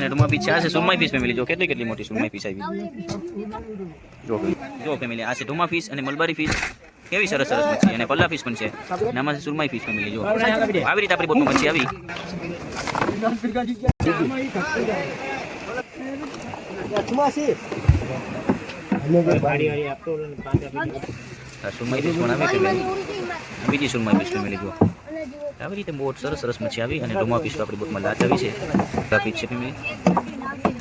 અને ડોમા ફિશ છે. આ છે સુરમાઈ ફિશ ફેમિલી. જો કેટલી મોટી સુરમાઈ ફિશ આવી. જો ફેમિલી આ છે ડોમા ફિશ અને મલબારી ફિશ. કેવી સરસ સરસ મચ્છી અને પલ્લા ફિશ પણ છે. નામાં છે સુરમાઈ ફિશ ફેમિલી. જો આવી રીતે આપણી બોટમાં મચ્છી આવી. સુરમાઈ ફિશ પણ આવી ફેમિલી. બીજી સુરમાઈ ફિશ ફેમિલી. જો આવી રીતે બહુ સરસ સરસ મચ્છી આવી અને ડોમા ફિશ આપણી બોટમાં લાચ આવી છે. બગા ફિશ છે ફેમિલી.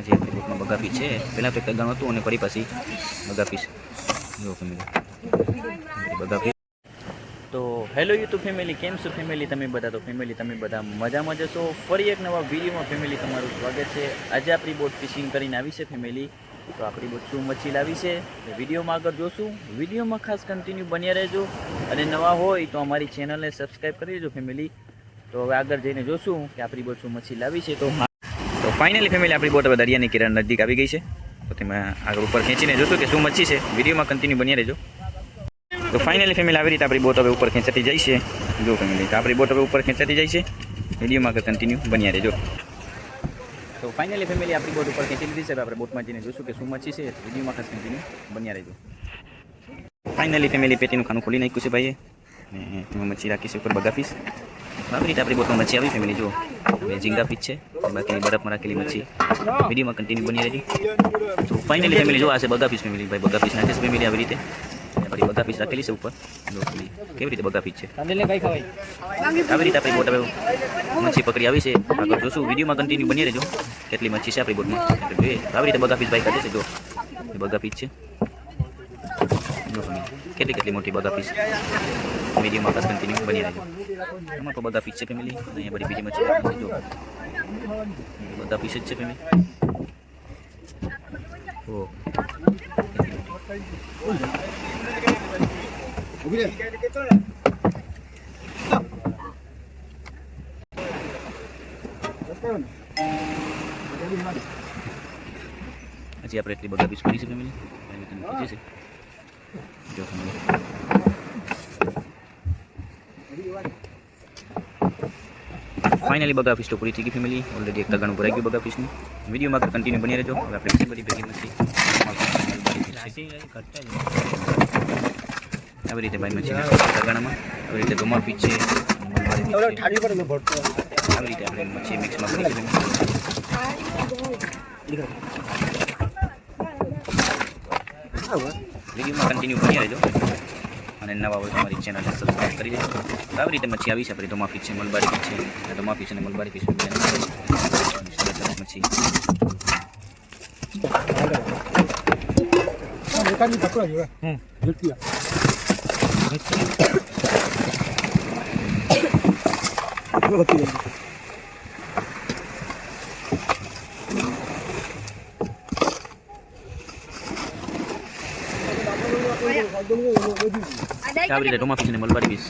હજી આપણી બોટમાં બગા ફિશ છે. પહેલાં તો એક ગણ હતું અને ફરી પાછી બગા ફિશ. જો ફેમિલી બગા ફિશ. તો હેલો યુટ્યુબ ફેમિલી, કેમ છો ફેમિલી તમે બધા? તો ફેમિલી તમે બધા મજામાં જશો. ફરી એક નવા વિડીયોમાં ફેમિલી તમારું સ્વાગત છે. આજે આપણી બોટ ફિશિંગ કરીને આવી છે ફેમિલી. તો આપણી બોટ શું મચ્છી લાવી છે એ વિડીયોમાં આગળ જોશું. વિડીયોમાં ખાસ કન્ટિન્યુ બન્યા રહેજો અને નવા હોય તો અમારી ચેનલને સબસ્ક્રાઈબ કરી દેજો ફેમિલી. તો હવે આગળ જઈને જોશું કે આપણી બોટ શું મચ્છી લાવી છે. તો ફાઇનલી ફેમિલી આપણી બોટ હવે દરિયાની કિનારે નજીક આવી ગઈ છે. તો તમે આગળ ઉપર ખેંચીને જોશું કે શું મચ્છી છે. વિડીયોમાં કન્ટિન્યુ બન્યા રહેજો. તો ફાઇનલી ફેમિલી આવી રીતે આપણી બોટ હવે ઉપર ખેંચાતી જાય છે. જો ફેમિલી તો આપણી બોટ હવે ઉપર ખેંચાતી જાય છે. વિડીયોમાં આગળ કન્ટિન્યુ બન્યા રહેજો. તો ફાઇનલી ફેમિલી આપણી બોટ ઉપર ખેંચી લીધી છે. આપણે બોટમાં જઈને જોશું કે શું મચ્છી છે. વિડીયોમાં ખાસ કન્ટિન્યુ બન્યા રહેજો. ફાઇનલી ફેમિલી પેટીનું ખાનું ખોલી નાખ્યું છે ભાઈએ અને એમાં મચ્છી રાખી છે ઉપર બગા ફિશ. આવી રીતે આપણી બોટમાં મચ્છી આવી ફેમિલી. જો હવે ઝીંગા ફિશ છે, બાકીની બરફમાં રાખેલી મચ્છી. વિડીયોમાં કન્ટિન્યુ બની રહેજો. તો ફાઇનલી ફેમિલી જો આ છે બગા ફિશ ફેમિલી. ભાઈ બગા ફિશ નાખે છે ફેમિલી આવી રીતે. આપણી બગા ફિશ રાખેલી છે ઉપર. કેવી રીતે બગા ફિશ છે. આવી રીતે આપણી બોટ હવે મચ્છી પકડી આવી છે. આગળ જોશું. વિડીયોમાં કન્ટિન્યુ બની રહેજો કેટલી મચ્છી છે આપણી બોટમાં. આવી રીતે બગા ફિશ ભાઈ કાઢે છે. જો એ બગા ફિશ છે. કેટલી મોટી બગા ફિશ. વિડીયોમાં ખાસ કન્ટિન્યુ બની રહેજો. એમાં તો બગા ફિશ છે ફેમિલી. અહીંયા બધી બીજી મચ્છી જો બગા ફિશ જ છે ફેમિલી. ઓ હજી આપણે એટલી બગા ફિશ કરી છે ફેમિલી. જો ફાઇનલી બગા ફિશ તો પૂરી થઈ ગઈ ફેમિલી. ઓલરેડી એક તગાનું ભરાઈ ગયું બગા ફિશનું. વિડીયોમાં કન્ટિન્યુ બની રહેજો. હવે આપણે બધી ભેગી મચ્છી આવી રીતે ભાઈ મચ્છી તગાણામાં આવી રીતે ડોમા ફિશ છે. આવી રીતે આપણે મચ્છી મિક્સમાં કરી વિડીયોમાં કન્ટિન્યુ બની રહેજો અને નવા હોય તમારી ચેનલને સબસ્ક્રાઈબ કરી દેજો. આવી રીતે મચ્છી આવી છે આપણી ડોમા ફિશ છે, મલબારી ફિશ છે. ડોમા ફિશ અને મલબારી ફિશ મચ્છી આવી રીતે ડોમા ફિશ અને મલબારી ફિશ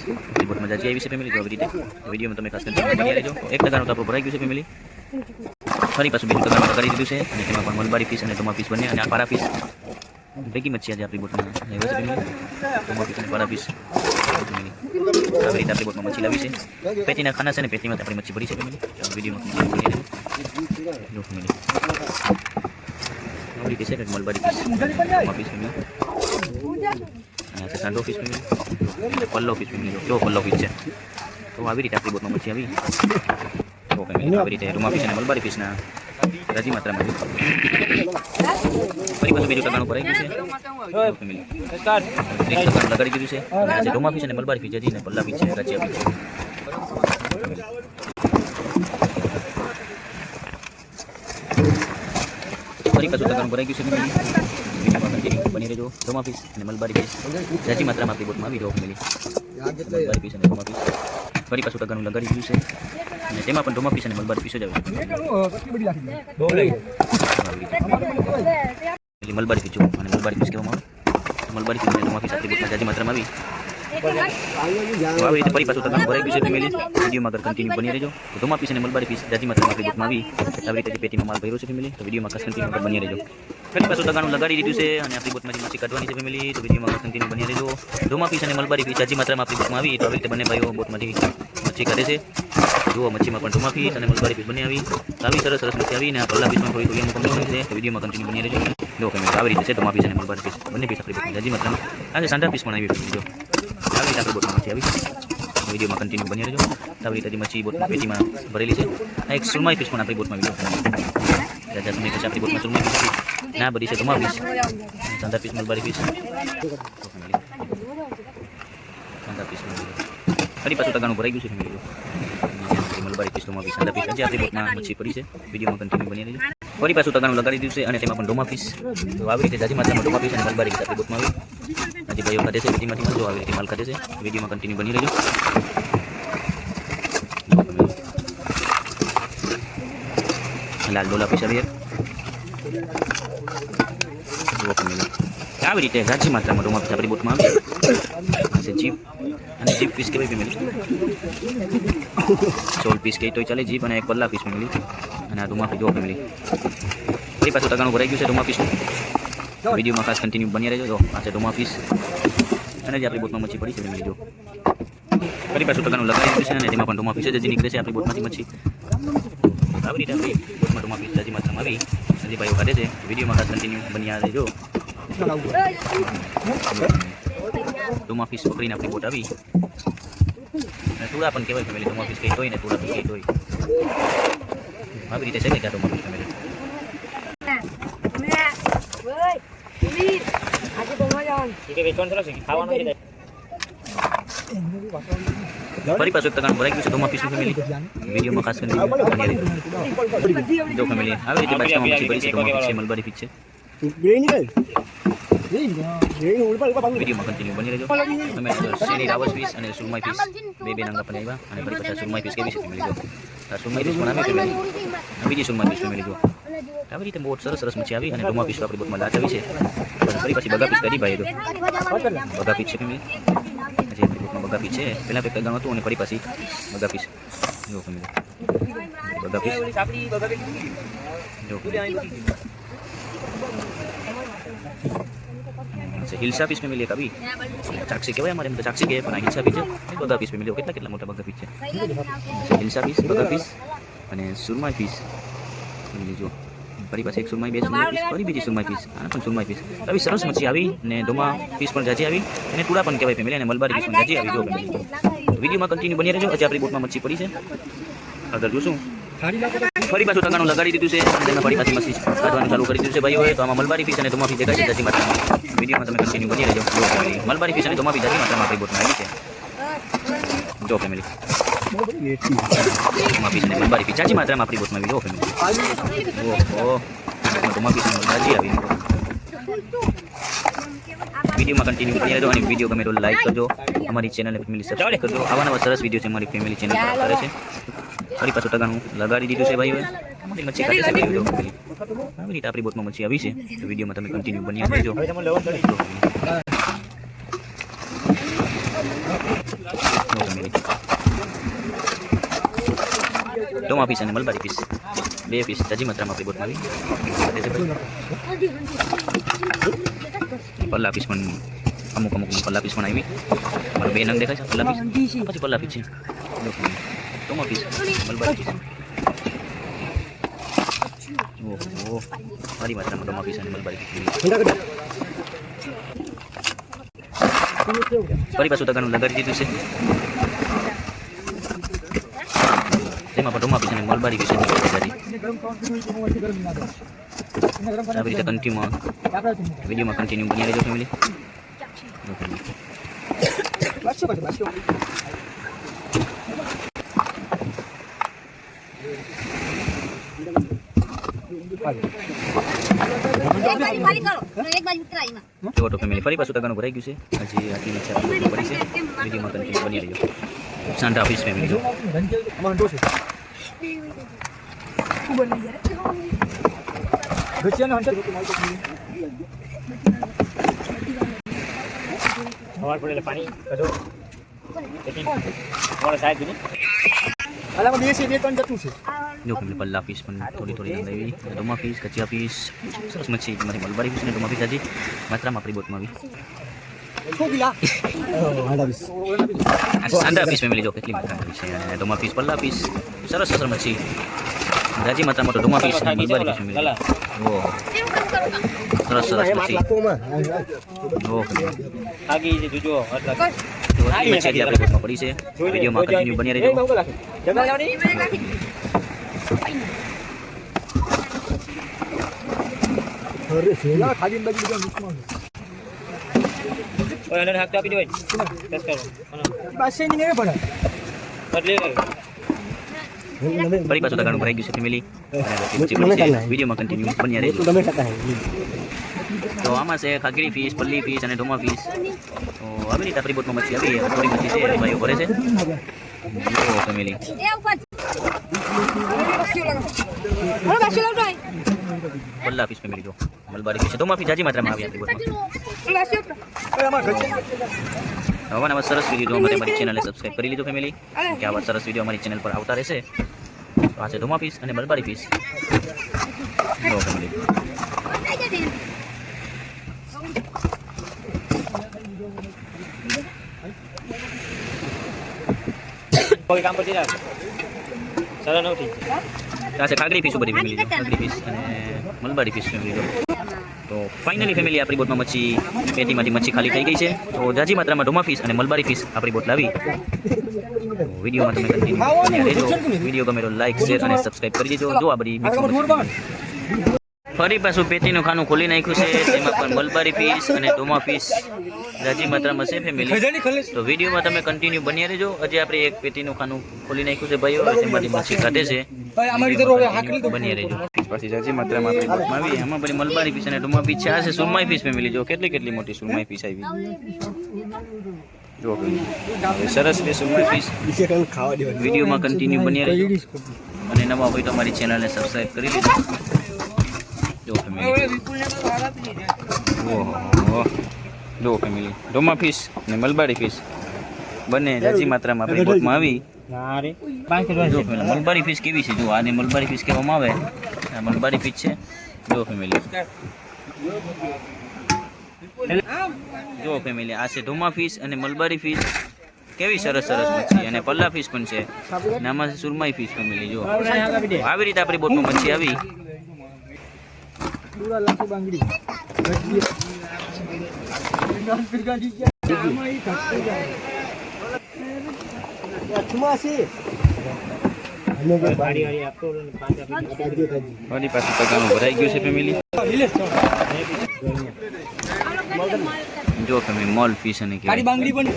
બોટ મજા આવી છે ફેમિલી. તો આવી રીતે વિડીયોમાં તમે ખાસ કરીને બની રહેજો. એક ટકાનું તો આપણું ભરાઈ ગયું છે ફેમિલી. ફરી પાછું બીજું ટકાનું કરી દીધું છે અને તેમાં પણ મલબારી ફિશ અને ડોમા ફિશ બંને અને આ પારા ફિશ ભેગી મચ્છી આજે આપણી બોટમાં આવી છે ફેમિલી. ડોમા ફિશ અને પારા ફિશ ફેમિલી. આવી રીતે આપણી બોટમાં મચ્છી લાવી છે. પેટીના ખાના છે ને પેટીમાં આપણી મચ્છી ભરી છે ફેમિલી. વિડીયોમાં બની રહેજો. જો ફેમિલી આવી રીતે છે મલબારી ફિશ ડોમા ફિશ ફેમિલી. અહીંયા સાંડો ફિશ ફેમિલી. પલ્લો ફિશ ફેમિલી. જો પલ્લો ફિશ છે. તો આવી રીતે આપણી બોટમાં મચ્છી આવી. તો ફેમિલી આવી રીતે ડોમા ફિશ અને મલબારી ફિશના રાજી માત્રામાં ફરી પાછું બીજું ટકાનું ભરાઈ ગયું છે ફેમિલી. ટકાનું લગાડી દીધું છે. અને આજે ડોમા ફિશ અને મલબારી ફિશ હજી ને પલ્લા ફિશ છે રાજી આપી છે. ફરી પાછું ટકાનું ભરાઈ ગયું છે ફેમિલી. બની રહેજો. ડોમા ફિશ અને મલબારી ફિશ જાજી માત્રામાં આપણી બોટમાં આવી રહ્યો ફેમિલી. મલબારી ફિશ અને ડોમા ફિશ ફરી પાછું ટકાનું લગાડી દીધું છે અને તેમાં પણ ડોમા ફિશ અને મલબારી ફિશ જ આવે. મલબારી ફિશ અને મલબારી ફિશ કહેવામાં આવે. મલબારી ફિશ અને ડોમા ફિશ આપણી બોટમાં જાજી માત્રામાં આવી. તો આવી રીતે ફરી પાછું ટકાનું ભરાઈ ગયું છે ફેમિલી. વિડીયોમાં આગળ કન્ટિન્યુ બની રહેજો. તો ડોમા ફિશ અને મલબારી ફિશ જાજી માત્રામાં આપણી બોટમાં આવી. આવી રીતે પેટીમાં માલ ભર્યો છે ફેમિલી. તો વિડીયોમાં ખાસ કન્ટિન્યુ બની રહેજો. ફરી પાછું ટકાનું લગાડી દીધું છે અને આપણી બોટમાંથી મચ્છી કાઢવાની છે ફેમિલી. તો વિડીયોમાં કન્ટિન્યુ બની રહેજો. ડોમા ફિશ અને મલબારી ફિશ જાજી માત્રામાં આપણી બોટમાં આવી. તો આવી રીતે બંને ભાઈઓ બોટમાંથી મચ્છી કાઢે છે. જુઓ મચ્છીમાં પણ ડોમા ફિશ અને મલબારી ફિશ બંને આવી આવી સરસ સરસ મચ્છી આવી ને આ પલ્લા ફિશમાં થોડી અમુક છે તો વિડીયોમાં કન્ટિન્યુ બની રહેજો જો ફેમિલી આવી રીતે છે ડોમા ફિશ અને મલબારી ફિશ બંને ફિશ આપણી બોટમાં જાજી માત્રામાં આજે સાંડા ફિશ પણ આવી જો આવી રીતે આપણી બોટમાં મચ્છી આવી વિડીયોમાં કન્ટિન્યુ બની રહેજો આવી રીતે મચ્છી બોટમાં પેટીમાં ભરેલી છે આ એક સુરમાઈ ફિશ પણ આપણી બોટમાં વિડીયો જાજી ફિશ આપણી બોટમાં સુરમાઈ ફિશ ના બધી છે ડોમા ફિશ સાંડા ફિશ મલબારી ફિશ ફરી પાછું ટકાનું ભરાઈ ગયું છે ફેમિલી મલબારી ફિશ ડોમા ફિશ સાંડા ફિશ હજી આપણી બોટમાં મચ્છી પડી છે વિડીયોમાં કન્ટિન્યુ બની રહેજો ફરી પાછું ટકાનું લગાડી દીધું છે અને તેમાં પણ ડોમા ફિશ તો આવી રીતે જાજી માત્રામાં ડોમા ફિશ અને મલબારી ફિશ આપણી બોટમાં આવી હજી ભાઈઓ ખાતે છે વિડીયોમાંથી જો આવી રીતે માલ ખાતે છે વિડીયોમાં કન્ટિન્યુ બની રહેજો લાલ ડોલા ફિશ આવી આવી રીતે જાજી માત્રામાં ડોમા ફિશ આપણી બોટમાં આવી છે જીપ અને જીપ પીસ કહેવાય ફેમિલી 16 પીસ કહી તો ચાલે જીપ અને એક પલ્લા પીસ ફેમિલી અને આ ડોમા ફિશ જો ફેમિલી ફરી પાછું ટકાનું ભરાઈ ગયું છે ડોમા ફિશનું વિડીયોમાં ખાસ કન્ટિન્યુ બની રહેજો જો આ છે ડોમા ફિશ અને જે આપણી બોટમાં મચ્છી પડી છે ફેમિલી જો ફરી પાછું ટકાનું લગાવી દીધું છે અને તેમાં પણ ડોમા ફિશ જ નીકળે છે આપણી બોટમાંથી મચ્છી આવી રીતે આપણી બોટમાં ડોમા ફિશ જાજી માત્રામાં આવી હજી ભાઈઓ કાઢે છે વિડીયોમાં ખાસ કન્ટિન્યુ બની રહેજો ડોમા ફિશ પકડીને આપણી બોટ આવી અને તુડા પણ કહેવાય ફેમિલી ડોમા ફિશ કહી હોય ને તુડા પણ કહી હોય આવી રીતે છે કે ત્યાં ડોમા ફિશ ફેમિલી ફરી પાછું ટકાનું ભરાઈ ગયું છે ડોમા ફિશ ફેમિલી વિડીયોમાં ખાસ કરીને જો ફેમિલી આવી રીતે બાજુમાં મચ્છી પડી છે ડોમા ફિશ છે મલબારી ફિશ છે વિડીયોમાં કન્ટિન્યુ બની રહેજો તમે શેરી રાવસ ફિશ અને સુરમાઈ ફિશ બે નંગા પણ આવ્યા અને ફરી પાછા સુરમાઈ ફિશ કેવી છે ફેમિલી જો આ સુરમાઈ ફિશ પણ આવી ફેમિલી બીજી સુરમાઈ ફિશ ફેમિલી જો આવી રીતે બહુ સરસ સરસ મચ્છી આવી અને ડોમા ફિશ આપણી બોટમાં લાચ આવી છે અને ફરી પાછી બગા ફિશ કરી ભાઈ બગા ફિશ છે ફેમિલી હજી આપણી બોટમાં બગા ફિશ છે પહેલાં પેક ગણું હતું અને ફરી પાછી બગા ફિશ જો ફેમિલી બગા ફિશ જો हिल्सा पीस में मिले कभी चाक्षी कहवाय हमारे तो चाक्षी कहे पण हिल्सा पीस बगा पीस में मिले કેટલા કેટલા મોટા બગા પીસ છે हिल्सा पीस बगा पीस અને સુરમાઈ પીસ મિલી જો ફરી પાછી એક સુરમાઈ બે સુરમાઈ પીસ ફરી બીજી સુરમાઈ પીસ આ પણ સુરમાઈ પીસ આવી સરસ મચ્છી આવી ને ડોમા પીસ પણ જાજી આવી અને ટુડા પણ કહેવાય ફેમિલી અને મલબારી પીસ પણ જાજી આવી જો ફેમિલી વિડીયોમાં કન્ટિન્યુ બની રહેજો હજી આપણી બોટમાં મચ્છી પડી છે આગળ જોશું ફરી પાછું ટકાનું લગાડી દીધું છે અને તેમાં ફરી પાછી મચ્છી કાઢવાનું ચાલુ કરી દીધું છે ભાઈઓ તો આમાં મલબારી પીસ અને ડોમા પીસ દેખાય છે જાજી માત્રામાં વિડીયોમાં તમે કન્ટિન્યુ બની રહેજો મલબારી પીસ અને ડોમા પીસ જાજી માત્રામાં આપણી બોટમાં આવી છે જો ફેમિલી ડોમા પીસ અને મલબારી પીસ જાજી માત્રામાં આપણી બોટમાં આવી જો ફેમિલી ઓહો ડોમા પીસ અને જાજી આવી વિડીયોમાં કન્ટિન્યુ બની રહેજો અને વિડીયો ગમે તો લાઈક કરજો અમારી ચેનલને ફેમિલી સબસ્ક્રાઇબ કરજો આવા નવા સરસ વિડીયો છે અમારી ફેમિલી ચેનલ પર કરે છે ફરી પાછું ટકાનું લગાડી દીધું છે ભાઈઓ અમારી મચ્છી કાઢે છે ભાઈઓ આવી રીતે આપણી બોટમાં મચ્છી આવી છે તો વિડીયોમાં તમે કન્ટિન્યુ બની રહેજો ડોમા પીસ અને મલબારી પીસ બે પીસ જાજી માત્રામાં આપણી બોટમાં આવી પલ્લા પીસ પણ અમુક પલ્લા પીસ પણ આવી મારો બે નંગ દેખાય છે પલ્લા પીસ પછી પલ્લા પીસ છે ડોમા પીસ મલબારી પીસ ઓહો મારી માત્રામાં ડોમા પીસ અને મલબારી પીસ ફરી પાછું ટકાનું લગાડી દીધું છે તેમાં પણ ડોમા પીસ અને મલબારી પીસ આવી રીતે કન્ટિન્યુમાં વિડીયોમાં કન્ટિન્યુ બની રહેજો ફેમિલી જો તો ફેમિલી ફરી પાછું ટકાનું ભરાઈ ગયું છે હજી આટલી નીચે પડી છે વિડીયોમાં કન્ટિન્યુ બની રહેજો સાંડા ઓફિસ ફેમિલી જો સવાર પડેલા પાણી કદો મોડે સાહેબ ની આલામાં બે ત્રણ જતું છે જો ફેમિલી પલ્લા પીસ પણ થોડી થોડી નંદાવી ડોમા પીસ કચિયા પીસ સરસ મચ્છી મારી મલબારી પીસ અને ડોમા પીસ હજી માત્રામાં આપણી બોટમાં આવી શું કિલા સાંડા પીસ ફેમિલી જો કેટલી માત્રા છે અને ડોમા પીસ પલ્લા પીસ સરસ સરસ મચ્છી જાજી માત્રામાં તો ડોમા પીસ અને મલબારી પીસ ફેમિલી ઓહો સરસ સરસ મચ્છી ઓહો આગી જે જોજો તો આટલી મચ્છી આપણે બોટમાં પડી છે વિડીયોમાં કન્ટિન્યુ બની રહેજો અરે સેલા ખાલી બાજુ બીજા મુકમાં ઓય અંદર હાથ આપી દો ભાઈ ટેસ્ટ કરો પાસે ની ને પડે એટલે ફરી પાછું તગાણું ભરાઈ ગયું છે ફેમિલી વિડીયોમાં કન્ટિન્યુ બન્યા રહેજો તમે ટકા હે તો આમાં છે ખાગડી ફીસ પલ્લી ફીસ અને ડોમા ફીસ તો આવી રીતે આપણી બોટમાં મચ્છી આવી થોડી મચ્છી છે ભાઈઓ ભરે છે જો ફેમિલી પલ્લા ફીસ ફેમિલી જો મલબારી ફીસ ડોમા ફીસ જાજી માત્રામાં આવી આપણી બોટમાં નવા સરસ વિડીયો જોવા માટે મારી ચેનલને સબસ્ક્રાઇબ કરી લીધો ફેમિલી કે આવા સરસ વિડીયો અમારી ચેનલ પર આવતા રહેશે તો આ છે ડોમા ફીસ અને મલબારી ફીસ જો ફેમિલી કોઈ કામ પરથી રાખ સરળ નહોતી આ છે ખાગડી ફીસ બધી ફેમિલી ખાગડી ફીસ અને મલબારી ફીસ ફેમિલી જો તો ફાઇનલી ફેમિલી આપણી બોટમાં મચ્છી પેટીમાંથી મચ્છી ખાલી થઈ ગઈ છે તો જાજી માત્રામાં ડોમા ફીસ અને મલબારી ફીસ આપણી બોટ લાવી વિડીયોમાં તમે કન્ટિન્યુ રહેજો વિડીયો ગમે તો લાઈક શેર અને સબસ્ક્રાઇબ કરી દેજો જો આ બધી મિક્સ ફરી પાછું પેટીનું ખાનું ખોલી નાખ્યું છે તેમાં પણ મલબારી ફીસ અને ડોમા ફીસ જાજી માત્રામાં છે ફેમિલી તો વિડીયોમાં તમે કન્ટિન્યુ બન્યા રહેજો હજી આપણે એક પેટીનું ખાનું ખોલી નાખ્યું છે ભાઈઓ તેમાંથી મચ્છી કાઢે છે બન્યા રહેજો પછી જાજી માત્રામાં આપણી બોટમાં આવી એમાં બધી મલબારી ફીસ અને ડોમા ફીસ છે આ છે સુરમાઈ ફીસ ફેમિલી જો કેટલી મોટી સુરમાઈ ફીસ આવી જો સરસ છે સુરમાઈ ફીસ વિડીયોમાં કન્ટિન્યુ બન્યા રહેજો અને નવા હોય તો અમારી ચેનલને સબસ્ક્રાઇબ કરી દેજો જો ફેમિલી ઓહો જો ફેમિલી ડોમા ફીસ અને મલબારી ફીસ બંને જાજી માત્રામાં આપણી બોટમાં આવી ના રે જો ફેમિલી મલબારી ફીસ કેવી છે જો આને મલબારી ફીસ કહેવામાં આવે આ મલબારી ફીસ છે જો ફેમિલી જો ફેમિલી આ છે ડોમા ફીસ અને મલબારી ફીસ કેવી સરસ સરસ મચ્છી અને પલ્લા ફીસ પણ છે અને આમાં છે સુરમાઈ ફીસ ફેમિલી જો આવી રીતે આપણી બોટમાં મચ્છી આવી પૂરા લાખો બાંગડી વળી પાછું પગાનું ભરાઈ ગયું છે ફેમિલી જો ફેમિલી મોલ ફીસ અને કાળી બાંગડી પણ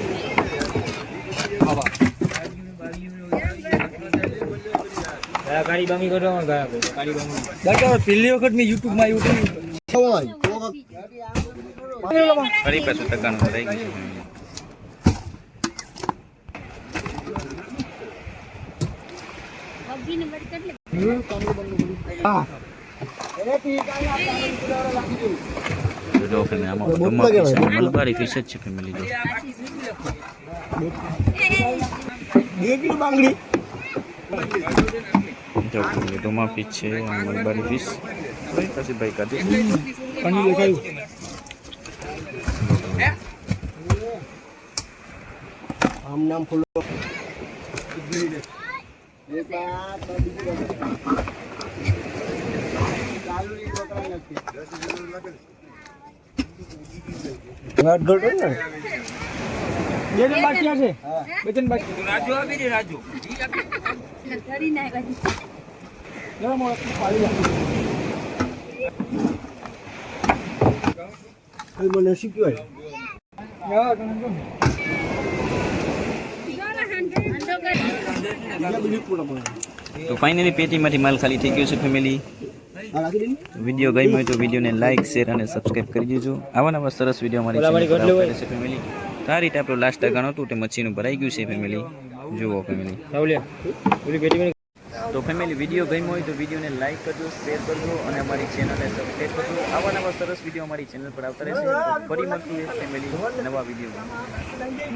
ગાડી બાંગી કરવા ગયા ગાડી બાંગી દાદા પહેલી વખત મેં YouTube માં ફરી પાછું પગાનું ભરાઈ ગયું છે ફેમિલી હા જો ફેમિલી આમાં ડોમા ફીસ અને મલબારી ફીસ જ છે ફેમિલી જો બાંગડી જો ફેમિલી ડોમા ફીસ છે અને મલબારી ફીસ ભાઈ પછી ભાઈ કાઢી પાણી દેખાયું આમ નામ ફૂલો રાજુ આપી દે રાજુ મને શીખ્યો તો ફાઇનલી પેટીમાંથી માલ ખાલી થઈ ગયો છે ફેમિલી વિડીયો ગમ્યો હોય તો વિડીયોને લાઈક શેર અને સબસ્ક્રાઇબ કરી દેજો આવા નવા સરસ વિડીયો અમારી ચેનલ પર આવતા રહેશે ફેમિલી તો આ રીતે આપણું લાસ્ટ ટકાનું હતું તે મચ્છીનું ભરાઈ ગયું છે ફેમિલી જુઓ ફેમિલી તો ફેમિલી વિડીયો ગમ્યો હોય તો વિડીયોને લાઈક કરજો શેર કરજો અને અમારી ચેનલને સબસ્ક્રાઇબ કરજો આવા નવા સરસ વિડીયો અમારી ચેનલ પર આવતા રહેશે ફરી મળશું ફેમિલી નવા વિડીયો